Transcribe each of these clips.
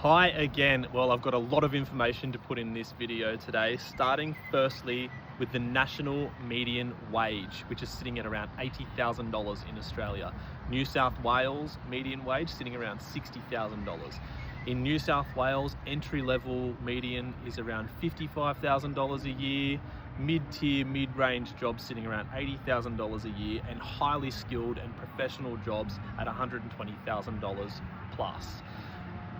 Hi again. Well, I've got a lot of information to put in this video today, starting firstly with the national median wage, which is sitting at around $80,000 in Australia. New South Wales median wage sitting around $60,000. In New South Wales, entry-level median is around $55,000 a year, mid-tier, mid-range jobs sitting around $80,000 a year, and highly skilled and professional jobs at $120,000 plus.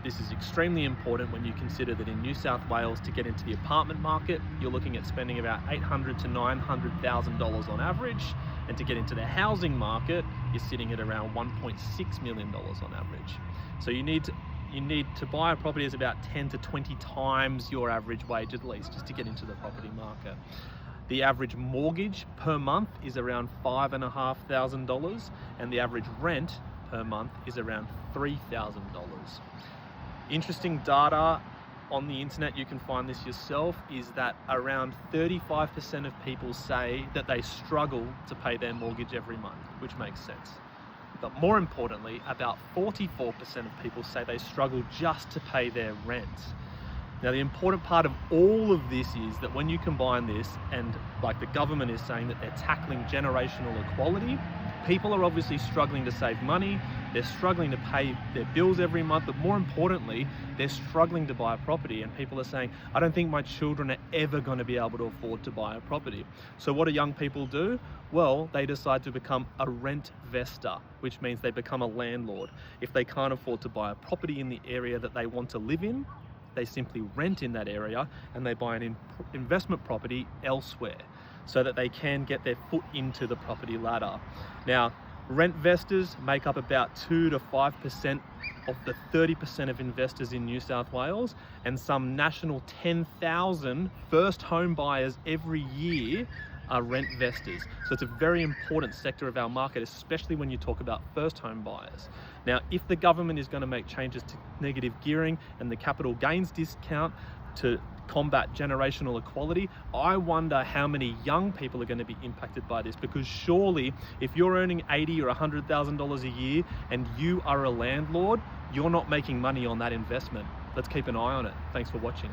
This is extremely important when you consider that in New South Wales, to get into the apartment market, you're looking at spending about $800,000 to $900,000 on average, and to get into the housing market, you're sitting at around $1.6 million on average. So you need to buy a property is about 10 to 20 times your average wage at least, just to get into the property market. The average mortgage per month is around $5,500, and the average rent per month is around $3,000. Interesting data on the internet, you can find this yourself, is that around 35% of people say that they struggle to pay their mortgage every month, which makes sense. But more importantly, about 44% of people say they struggle just to pay their rent. Now, the important part of all of this is that when you combine this, and like the government is saying that they're tackling generational equality, people are obviously struggling to save money, they're struggling to pay their bills every month, but more importantly, they're struggling to buy a property. And people are saying, I don't think my children are ever going to be able to afford to buy a property. So what do young people do? Well, they decide to become a rent-vestor, which means they become a landlord. If they can't afford to buy a property in the area that they want to live in, they simply rent in that area and they buy an investment property elsewhere, so that they can get their foot into the property ladder. Now, rent investors make up about 2 to 5% of the 30% of investors in New South Wales, and some national 10,000 first home buyers every year are rent investors. So it's a very important sector of our market, especially when you talk about first home buyers. Now, if the government is going to make changes to negative gearing and the capital gains discount to combat generational equality, I wonder how many young people are going to be impacted by this, because surely if you're earning $80,000 or $100,000 a year and you are a landlord, you're not making money on that investment. Let's keep an eye on it. Thanks for watching.